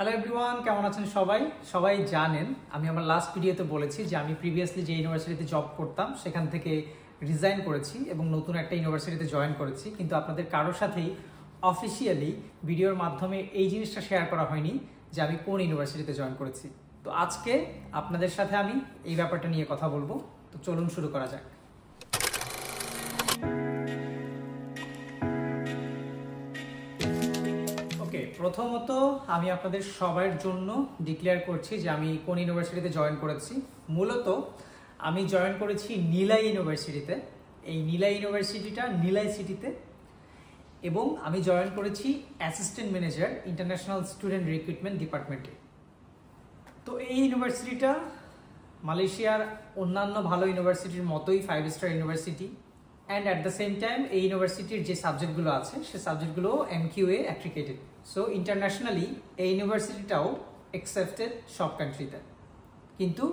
Hello everyone, কেমন আছেন সবাই? সবাই জানেন আমি আমার লাস্ট ভিডিওতে বলেছি যে আমি প্রিভিয়াসলি যে ইউনিভার্সিটিতে জব করতাম সেখান থেকে রিজাইন করেছি এবং নতুন একটা ইউনিভার্সিটিতে জয়েন করেছি, কিন্তু আপনাদের কারোর সাথেই অফিসিয়ালি ভিডিওর মাধ্যমে এই জিনিসটা শেয়ার করা হয়নি যে আমি কোন ইউনিভার্সিটিতে জয়েন করেছি। তো আজকে আপনাদের সাথে আমি এই ব্যাপারটা নিয়ে কথা বলবো। তো চলুন শুরু করা যাক। প্রথমত আমি আপনাদের সবার জন্য ডিক্লেয়ার করছি যে আমি কোন ইউনিভার্সিটিতে জয়েন করেছি। মূলত আমি জয়েন করেছি নীলাই ইউনিভার্সিটিতে। এই নীলাই ইউনিভার্সিটিটা নীলাই সিটিতে, এবং আমি জয়েন করেছি assistant manager international student recruitment ডিপার্টমেন্টে। তো এই ইউনিভার্সিটিটা মালয়েশিয়ার অন্যান্য ভালো ইউনিভার্সিটির মতোই 5 star university, and at the same time এই ইউনিভার্সিটির যে সাবজেক্টগুলো আছে সে সাবজেক্টগুলো MQA অ্যাক্রিকেটেড। সো ইন্টারন্যাশনালি এই ইউনিভার্সিটিটাও অ্যাকসেপ্টেড সব কান্ট্রিতে। কিন্তু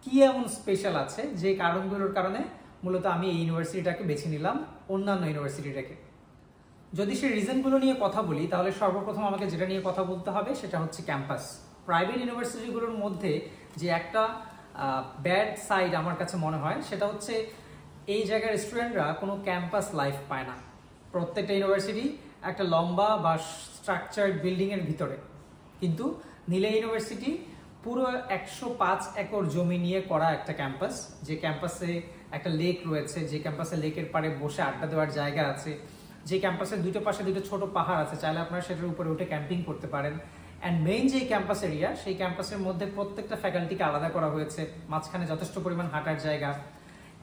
কি এমন স্পেশাল আছে যে কারণগুলোর কারণে মূলত আমি এই ইউনিভার্সিটিটাকে বেছে নিলাম অন্যান্য ইউনিভার্সিটিটাকে। যদি সেই রিজনগুলো নিয়ে কথা বলি তাহলে সর্বপ্রথম আমাকে যেটা নিয়ে কথা বলতে হবে সেটা হচ্ছে ক্যাম্পাস। প্রাইভেট ইউনিভার্সিটিগুলোর মধ্যে যে একটা ব্যাড সাইড আমার কাছে মনে হয় সেটা হচ্ছে এই জায়গার স্টুডেন্টরা কোনো ক্যাম্পাস লাইফ পায় না। প্রত্যেকটা ইউনিভার্সিটি একটা লম্বা বা স্ট্রাকচার্ড বিল্ডিংয়ের ভিতরে, কিন্তু নীলা ইউনিভার্সিটি পুরো 105 একর জমি নিয়ে করা একটা ক্যাম্পাস, যে ক্যাম্পাসে একটা লেক রয়েছে, যে ক্যাম্পাসে লেকের পাড়ে বসে আড্ডা দেওয়ার জায়গা আছে, যে ক্যাম্পাসের দুটো পাশে দুটো ছোট পাহাড় আছে, চাইলে আপনারা সেটার উপরে উঠে ক্যাম্পিং করতে পারেন। অ্যান্ড মেইন যে ক্যাম্পাস এরিয়া, সেই ক্যাম্পাসের মধ্যে প্রত্যেকটা ফ্যাকাল্টিকে আলাদা করা হয়েছে, মাঝখানে যথেষ্ট পরিমাণ হাঁটার জায়গা,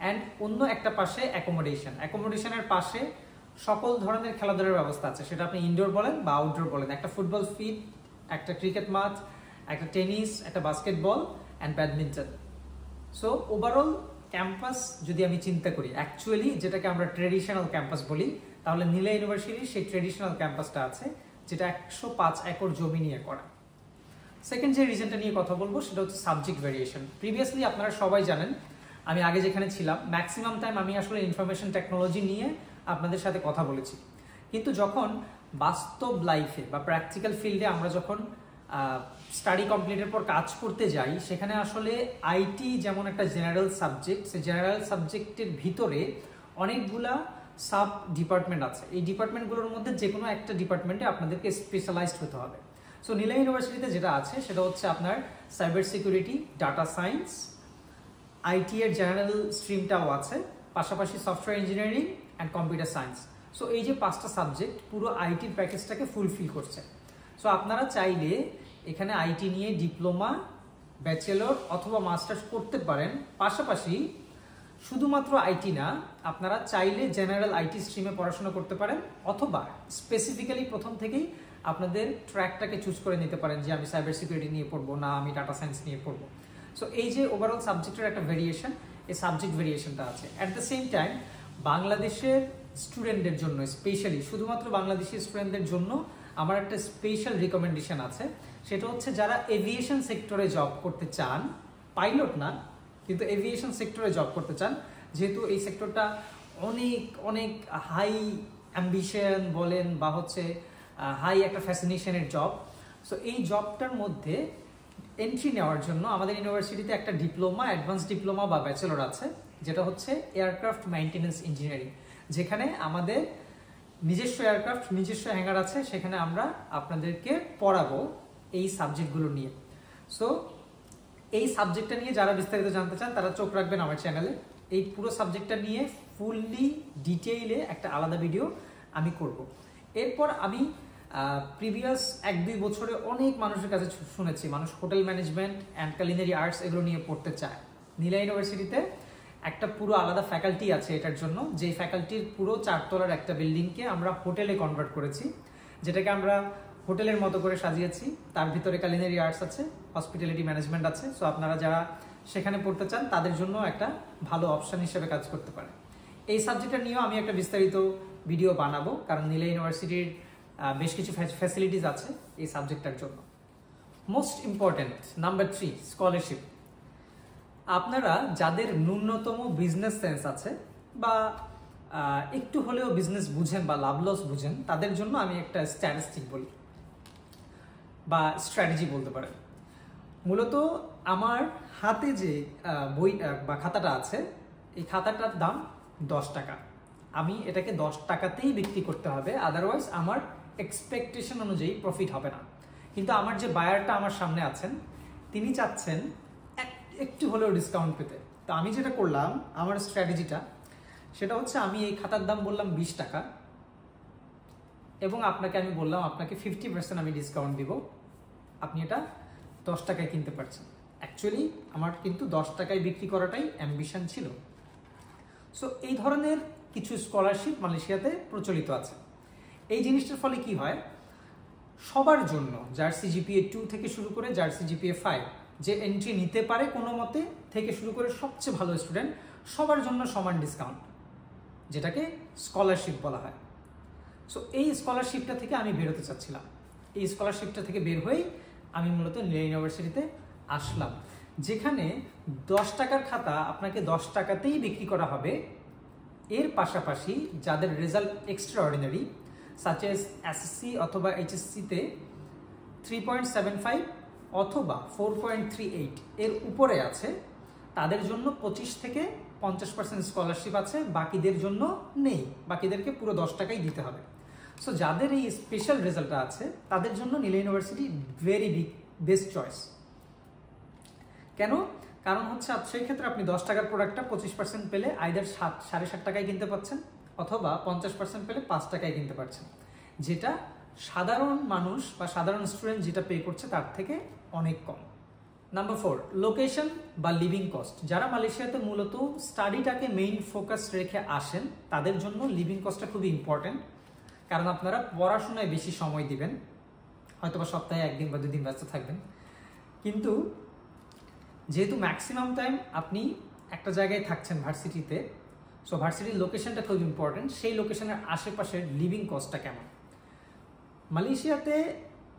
অ্যান্ড অন্য একটা পাশে অ্যাকোমোডেশনের পাশে সকল ধরনের খেলাধুলার ব্যবস্থা আছে, সেটা আপনি ইনডোর বলেন বা আউটডোর বলেন। একটা ফুটবল ফিল্ড, একটা ক্রিকেট মাঠ, একটা টেনিস, একটা basketball and badminton. So overall campus যদি আমি চিন্তা করি, অ্যাকচুয়ালি যেটাকে আমরা ট্রেডিশনাল ক্যাম্পাস বলি, তাহলে নীলা ইউনিভার্সিটির সেই ট্রেডিশনাল ক্যাম্পাসটা আছে, যেটা 105 একর জমি নিয়ে করা। সেকেন্ড যে রিজনটা নিয়ে কথা বলবো সেটা হচ্ছে সাবজেক্ট ভেরিয়েশন। প্রিভিয়াসলি আপনারা সবাই জানেন আমি আগে যেখানে ছিলাম ম্যাক্সিমাম টাইম আমি আসলে ইনফরমেশন টেকনোলজি নিয়ে আপনাদের সাথে কথা বলেছি, কিন্তু যখন বাস্তব লাইফে বা প্র্যাকটিক্যাল ফিল্ডে আমরা যখন স্টাডি কমপ্লিটের পর কাজ করতে যাই, সেখানে আসলে আইটি যেমন একটা জেনারেল সাবজেক্ট, সেই জেনারেল সাবজেক্টের ভিতরে অনেকগুলা সাব ডিপার্টমেন্ট আছে। এই ডিপার্টমেন্টগুলোর মধ্যে যে কোনো একটা ডিপার্টমেন্টে আপনাদেরকে স্পেশালাইজড হতে হবে। সো নীলা ইউনিভার্সিটিতে যেটা আছে সেটা হচ্ছে আপনার cyber security, data science, IT এর জেনারেল স্ট্রিমটাও আছে, পাশাপাশি software engineering and computer science. So এই যে 5টা সাবজেক্ট পুরো আইটির প্যাকেজটাকে ফুলফিল করছে। সো আপনারা চাইলে এখানে আইটি নিয়ে ডিপ্লোমা, ব্যাচেলর অথবা মাস্টার্স করতে পারেন। পাশাপাশি শুধুমাত্র আইটি না, আপনারা চাইলে জেনারেল আইটি স্ট্রিমে পড়াশোনা করতে পারেন, অথবা স্পেসিফিক্যালি প্রথম থেকেই আপনাদের ট্র্যাকটাকে চুজ করে নিতে পারেন যে আমি সাইবার সিকিউরিটি নিয়ে পড়বো, না আমি ডাটা সায়েন্স নিয়ে পড়বো। সো এই যে ওভারঅল সাবজেক্টের একটা ভেরিয়েশন, এই সাবজেক্ট ভেরিয়েশনটা আছে। অ্যাট দ্য সেম টাইম বাংলাদেশের স্টুডেন্টদের জন্য, স্পেশালি শুধুমাত্র বাংলাদেশি স্টুডেন্টদের জন্য আমার একটা স্পেশাল রিকমেন্ডেশন আছে। সেটা হচ্ছে যারা এভিয়েশন সেক্টরে জব করতে চান, পাইলট না কিন্তু এভিয়েশন সেক্টরে জব করতে চান, যেহেতু এই সেক্টরটা অনেক অনেক হাই অ্যাম্বিশন বলেন বা হচ্ছে হাই একটা ফ্যাসিনেশনের জব। সো এই জবটার মধ্যে এন্ট্রি নেওয়ার জন্য আমাদের ইউনিভার্সিটিতে একটা ডিপ্লোমা, অ্যাডভান্স ডিপ্লোমা বা ব্যাচেলর আছে, যেটা হচ্ছে এয়ারক্রাফট মেইনটেনেন্স ইঞ্জিনিয়ারিং, যেখানে আমাদের নিজস্ব এয়ারক্রাফট, নিজস্ব হ্যাঙ্গার আছে, সেখানে আমরা আপনাদেরকে পড়াবো এই সাবজেক্টগুলো নিয়ে। সো এই সাবজেক্টটা নিয়ে যারা বিস্তারিত জানতে চান তারা চোখ রাখবেন আমার চ্যানেলে। এই পুরো সাবজেক্টটা নিয়ে ফুললি ডিটেইলে একটা আলাদা ভিডিও আমি করব। এরপর আমি প্রিভিয়াস 1-2 বছরে অনেক মানুষের কাছে শুনেছি মানুষ hotel management and culinary arts এগুলো নিয়ে পড়তে চায়। নীলা ইউনিভার্সিটিতে একটা পুরো আলাদা ফ্যাকাল্টি আছে এটার জন্য, যেই ফ্যাকাল্টির পুরো 4 তলার একটা বিল্ডিংকে আমরা হোটেলে কনভার্ট করেছি, যেটাকে আমরা হোটেলের মতো করে সাজিয়েছি। তার ভিতরে কুলিনারি আর্টস আছে, হসপিটালিটি ম্যানেজমেন্ট আছে। সো আপনারা যারা সেখানে পড়তে চান তাদের জন্য একটা ভালো অপশন হিসেবে কাজ করতে পারে। এই সাবজেক্টটা নিয়েও আমি একটা বিস্তারিত ভিডিও বানাবো, কারণ নীলা ইউনিভার্সিটির বেশ কিছু ফ্যাসিলিটিস আছে এই সাবজেক্টটার জন্য। Most important number 3, scholarship. আপনারা যাদের ন্যূনতম বিজনেস সেন্স আছে বা একটু হলেও বিজনেস বুঝেন বা লাভ লস বুঝেন, তাদের জন্য আমি একটা স্ট্যাটিস্টিক বলি। বা স্ট্র্যাটেজি বলতে পারেন। মূলত আমার হাতে যে বই বা খাতাটা আছে, এই খাতাটার দাম 10 টাকা। আমি এটাকে 10 টাকাতেই বিক্রি করতে হবে, আদারওয়াইজ আমার এক্সপেকটেশন অনুযায়ী প্রফিট হবে না। কিন্তু আমার যে বায়ারটা আমার সামনে আছেন, তিনি চাচ্ছেন একটু হলেও ডিসকাউন্ট পেতে। তো আমি যেটা করলাম, আমার স্ট্র্যাটেজিটা সেটা হচ্ছে, আমি এই খাতার দাম বললাম 20 টাকা এবং আপনাকে আমি বললাম আপনাকে 50% আমি ডিসকাউন্ট দিব, আপনি এটা 10 টাকায় কিনতে পারছেন। অ্যাকচুয়ালি আমার কিন্তু 10 টাকায় বিক্রি করাটাই অ্যাম্বিশন ছিল। সো এই ধরনের কিছু স্কলারশিপ মালয়েশিয়াতে প্রচলিত আছে। এই জিনিসটার ফলে কি হয়, সবার জন্য যার সিজিপিএ 2 থেকে শুরু করে যার সিজিপিএ 5 যে এন্ট্রি নিতে পারে কোনো মতে থেকে শুরু করে সবচেয়ে ভালো স্টুডেন্ট, সবার জন্য সমান ডিসকাউন্ট, যেটাকে স্কলারশিপ বলা হয়। সো এই স্কলারশিপটা থেকে আমি বেরোতে চাচ্ছিলাম। এই স্কলারশিপটা থেকে বের হয়েই আমি মূলত নীলা ইউনিভার্সিটিতে আসলাম, যেখানে 10 টাকার খাতা আপনাকে 10 টাকাতেই বিক্রি করা হবে। এর পাশাপাশি যাদের result extra ordinary, such as SSC অথবা এইচএসসিতে 3.75 অথবা 4.38 এর উপরে আছে, তাদের জন্য 25 থেকে 50% স্কলারশিপ আছে, বাকিদের জন্য নেই, বাকিদেরকে পুরো 10 টাকাই দিতে হবে। সো যাদের এই স্পেশাল রেজাল্টটা আছে, তাদের জন্য নীলা ইউনিভার্সিটি ভেরি বেস্ট চয়েস। কেন? কারণ হচ্ছে সেই ক্ষেত্রে আপনি 10 টাকার প্রোডাক্টটা 25% পেলে আইদার 7.5 টাকায় কিনতে পাচ্ছেন, অথবা 50% পেলে 5 টাকায় কিনতে পারছেন, যেটা সাধারণ মানুষ বা সাধারণ স্টুডেন্ট যেটা পে করছে তার থেকে অনেক কম। নাম্বার 4, লোকেশন বা লিভিং কস্ট। যারা মালয়েশিয়াতে মূলত স্টাডিটাকে মেইন ফোকাস রেখে আসেন, তাদের জন্য লিভিং কস্টটা খুবই ইম্পর্টেন্ট। কারণ আপনারা পড়াশোনায় বেশি সময় দিবেন, হয়তোবা সপ্তাহে 1 দিন বা 2 দিন ব্যস্ত থাকবেন, কিন্তু যেহেতু ম্যাক্সিমাম টাইম আপনি একটা জায়গায় থাকছেন ভার্সিটিতে, সো ভার্সিটির লোকেশনটা খুব ইম্পর্টেন্ট। সেই লোকেশনের আশেপাশের লিভিং কস্টটা কেমন? মালয়েশিয়াতে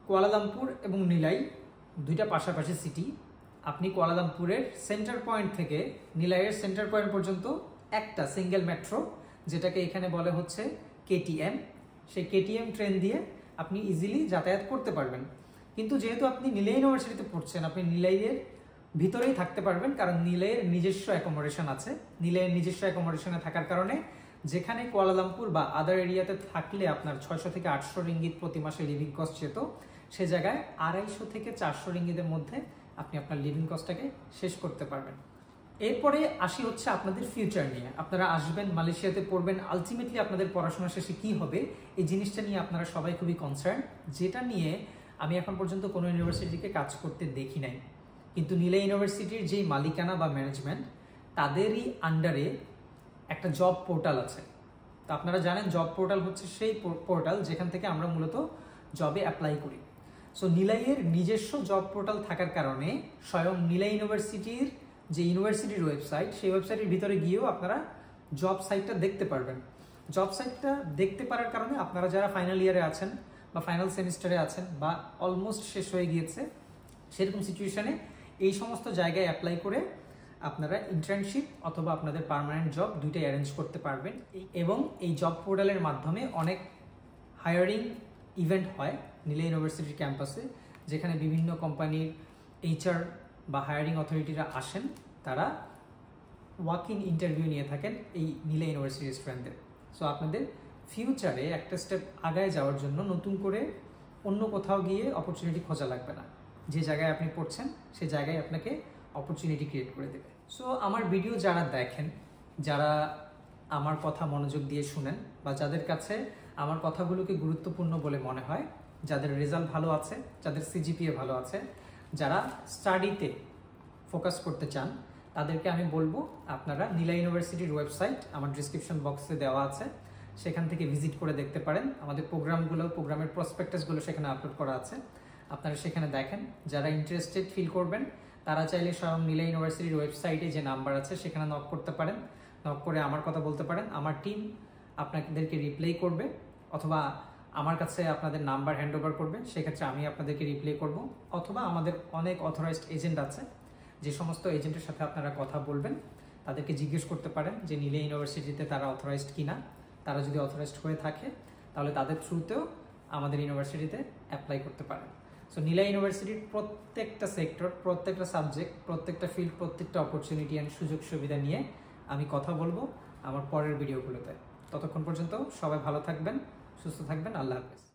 কুয়ালালামপুর এবং নিলাই দুইটা পাশাপাশি সিটি। আপনি কুয়ালালামপুরের সেন্টার পয়েন্ট থেকে নিলাইয়ের সেন্টার পয়েন্ট পর্যন্ত একটা সিঙ্গেল মেট্রো, যেটাকে এখানে বলে হচ্ছে কেটিএম, সেই কেটিএম ট্রেন দিয়ে আপনি ইজিলি যাতায়াত করতে পারবেন। কিন্তু যেহেতু আপনি নিলাই ইউনিভার্সিটিতে পড়ছেন, আপনি নিলাইয়ের ভিতরেই থাকতে পারবেন, কারণ নিলাইয়ের নিজস্ব অ্যাকোমোডেশন আছে। নিলাইয়ের নিজস্ব অ্যাকোমোডেশনে থাকার কারণে যেখানে কুয়ালালামপুর বা আদার এরিয়াতে থাকলে আপনার 600 থেকে 800 রিঙ্গিত প্রতি মাসে লিভিং কস্ট যেত, সে জায়গায় 250 থেকে 400 রিঙ্গিতের মধ্যে আপনি আপনার লিভিং কস্টটাকে শেষ করতে পারবেন। এরপরে আসি হচ্ছে আপনাদের ফিউচার নিয়ে। আপনারা আসবেন, মালয়েশিয়াতে পড়বেন, আলটিমেটলি আপনাদের পড়াশোনা শেষে কি হবে, এই জিনিসটা নিয়ে আপনারা সবাই খুবই কনসার্ন, যেটা নিয়ে আমি এখন পর্যন্ত কোনো ইউনিভার্সিটিকে কাজ করতে দেখি নাই। কিন্তু নীলা ইউনিভার্সিটির যেই মালিকানা বা ম্যানেজমেন্ট, তাদেরই আন্ডারে একটা জব পোর্টাল আছে। তো আপনারা জানেন জব পোর্টাল হচ্ছে সেই পোর্টাল যেখান থেকে আমরা মূলত জবে অ্যাপ্লাই করি। সো নিলাইয়ের নিজস্ব জব পোর্টাল থাকার কারণে স্বয়ং নীলা ইউনিভার্সিটির যে ইউনিভার্সিটির ওয়েবসাইট, সেই ওয়েবসাইটের ভিতরে গিয়েও আপনারা জব সাইটটা দেখতে পারবেন। জব সাইটটা দেখতে পারার কারণে আপনারা যারা ফাইনাল ইয়ারে আছেন বা ফাইনাল সেমিস্টারে আছেন বা অলমোস্ট শেষ হয়ে গিয়েছে, সেরকম সিচুয়েশনে এই সমস্ত জায়গায় অ্যাপ্লাই করে আপনারা ইন্টার্নশিপ অথবা আপনাদের পার্মানেন্ট জব দুইটাই অ্যারেঞ্জ করতে পারবেন। এবং এই জব পোর্টালের মাধ্যমে অনেক হায়ারিং ইভেন্ট হয় নীলা ইউনিভার্সিটির ক্যাম্পাসে, যেখানে বিভিন্ন কোম্পানির এইচআর বা হায়ারিং অথরিটিরা আসেন, তারা ওয়াক ইন ইন্টারভিউ নিয়ে থাকেন এই নীলা ইউনিভার্সিটির স্টুডেন্টদের। সো আপনাদের ফিউচারে একটা স্টেপ আগায় যাওয়ার জন্য নতুন করে অন্য কোথাও গিয়ে অপরচুনিটি খোঁজা লাগবে না। যে জায়গায় আপনি পড়ছেন সেই জায়গায় আপনাকে অপরচুনিটি ক্রিয়েট করে দেবে। সো আমার ভিডিও যারা দেখেন, যারা আমার কথা মনোযোগ দিয়ে শুনেন, বা যাদের কাছে আমার কথাগুলোকে গুরুত্বপূর্ণ বলে মনে হয়, যাদের রেজাল্ট ভালো আছে, যাদের সিজিপিএ ভালো আছে, যারা স্টাডিতে ফোকাস করতে চান, তাদেরকে আমি বলবো আপনারা নীলা ইউনিভার্সিটির ওয়েবসাইট আমার ডিসক্রিপশন বক্সে দেওয়া আছে, সেখান থেকে ভিজিট করে দেখতে পারেন। আমাদের প্রোগ্রামের প্রসপেক্টাসগুলো সেখানে আপলোড করা আছে, আপনারা সেখানে দেখেন। যারা ইন্টারেস্টেড ফিল করবেন, তারা চাইলে স্বয়ং নীলা ইউনিভার্সিটির ওয়েবসাইটে যে নাম্বার আছে সেখানে নক করতে পারেন। নক করে আমার কথা বলতে পারেন, আমার টিম আপনাদেরকে রিপ্লাই করবে, অথবা আমার কাছে আপনাদের নাম্বার হ্যান্ড ওভার করবে, সেক্ষেত্রে আমি আপনাদেরকে রিপ্লাই করব। অথবা আমাদের অনেক অথরাইজড এজেন্ট আছে, যে সমস্ত এজেন্টের সাথে আপনারা কথা বলবেন তাদেরকে জিজ্ঞেস করতে পারেন যে নীলা ইউনিভার্সিটিতে তারা অথরাইজড কিনা। তারা যদি অথরাইজড হয়ে থাকে তাহলে তাদের থ্রুতেও আমাদের ইউনিভার্সিটিতে অ্যাপ্লাই করতে পারেন। সো নীলা ইউনিভার্সিটির প্রত্যেকটা সেক্টর, প্রত্যেকটা সাবজেক্ট, প্রত্যেকটা ফিল্ড, প্রত্যেকটা অপরচুনিটি অ্যান্ড সুযোগ সুবিধা নিয়ে আমি কথা বলবো আমার পরের ভিডিওগুলোতে। ততক্ষণ পর্যন্ত সবাই ভালো থাকবেন, সুস্থ থাকবেন। আল্লাহ হাফেজ।